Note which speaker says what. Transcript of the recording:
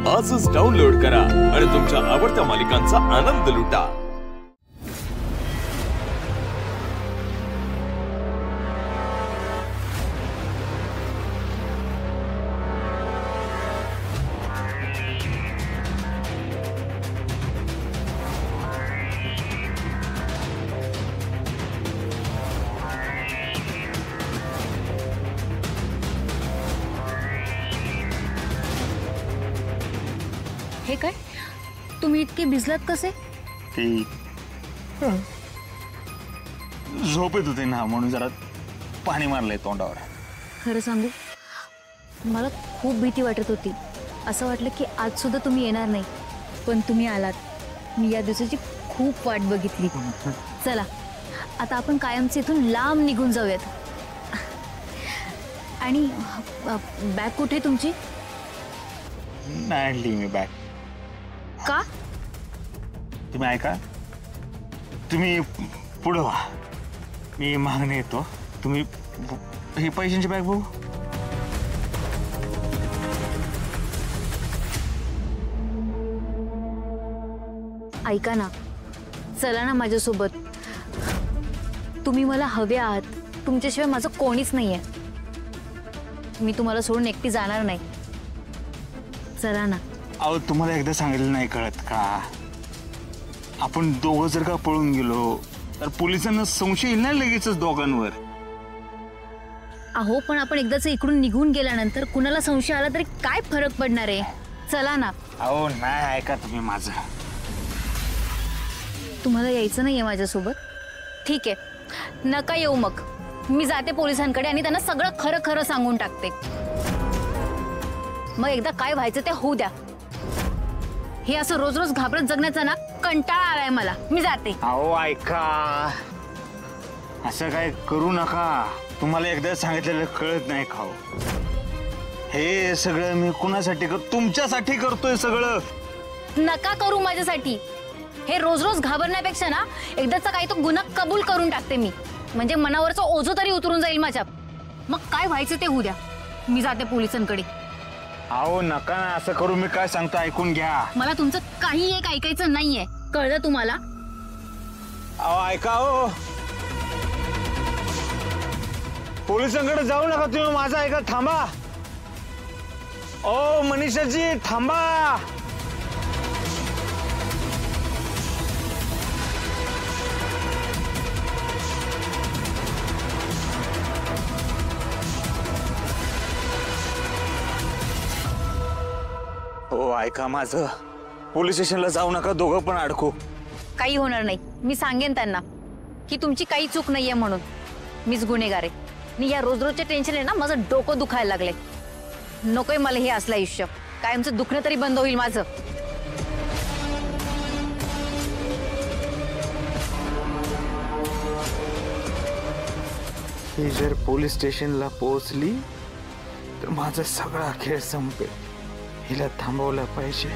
Speaker 1: आजच डाउनलोड करा आणि तुमच्या आवडत्या मालिकांचा आनंद लुटा।
Speaker 2: हे काय तुम्ही इतके भिजलात कसे?
Speaker 3: ती झोपेत होते ना म्हणून जरा पाणी मारलंय तोंडावर।
Speaker 2: खरं सांगू मला खूप भीती वाटत होती। असं वाटलं की आज सुद्धा तुम्ही येणार नाही, पण तुम्ही आलात। मी या दिवसाची खूप वाट बघितली। चला आता आपण कायमचे इथून लांब निघून जाऊयात। आणि बॅग कुठे तुमची?
Speaker 3: नाही आणली मी बॅग।
Speaker 2: का?
Speaker 3: तुम्ही ऐका, तुम्ही पुढे व्हा, मी मागणे येतो। तुम्ही ही पैशांची बॅग बघू।
Speaker 2: ऐका ना, चला ना माझ्यासोबत। तुम्ही मला हवे आहात, तुमच्याशिवाय माझं कोणीच नाहीये। मी तुम्हाला सोडून एकटी जाणार नाही, चला ना।
Speaker 3: अहो तुम्हाला एकदा सांगितलं नाही कळत का? आपण दोघं जर का पळून गेलो तर पोलिसांना संशय येईल ना लगेचच दोघांवर।
Speaker 2: अहो पण आपण एकदाच इकडून निघून गेल्यानंतर कुणाला संशय आला तरी काय फरक पडणार आहे? चला ना।
Speaker 3: अहो नाही, ऐका तुम्ही माझं।
Speaker 2: तुम्हाला यायचं नाहीये माझ्यासोबत? ठीक आहे, नका येऊ मग। मी जाते पोलिसांकडे आणि त्यांना सगळं खरं खरं सांगून टाकते। मग एकदा काय व्हायचं ते होऊ द्या। हे असं रोज रोज घाबरत जगण्याचा ना कंटाळा आलाय मला। मी जाते।
Speaker 3: अहो ऐका, असं काय करू नका। तुम्हाला एकदा सांगितलेलं कळत नाही का? हे सगळं मी कुणासाठी तुमच्यासाठी करतोय सगळं।
Speaker 2: नका करू माझ्यासाठी। हे रोज रोज घाबरण्यापेक्षा ना एकदाचा काही तो गुन्हा कबूल करून टाकते मी, म्हणजे मनावरचं ओझं तरी उतरून जाईल माझ्या। मग काय व्हायचं ते होऊ द्या। मी जाते पोलिसांकडे।
Speaker 3: अहो नका ना असं करू। मी काय सांगतो ऐकून घ्या।
Speaker 2: मला तुमचं काही एक ऐकायचं नाहीये, कळलं तुम्हाला?
Speaker 3: अहो ऐका, हो पोलिसांकडे जाऊ नका तुम्ही, माझं ऐका। थांबा ओ मनीषाजी, थांबा। हो ऐका माझं, पोलीस स्टेशनला जाऊ नका, दोघं पण अडकू।
Speaker 2: काही होणार नाही। मी सांगेन त्यांना की तुमची काही चूक नाहीये म्हणून। मीच गुन्हेगार आहे। आणि या रोज रोजच्या टेन्शन आहे ना माझं डोकं दुखायला लागलंय। नकोय मला हे असलं आयुष्य। कायमचं दुखणं तरी बंद होईल माझं।
Speaker 3: ही जर पोलीस स्टेशनला पोहोचली तर माझा सगळा खेळ संपेल। हिला थांबवलं पाहिजे।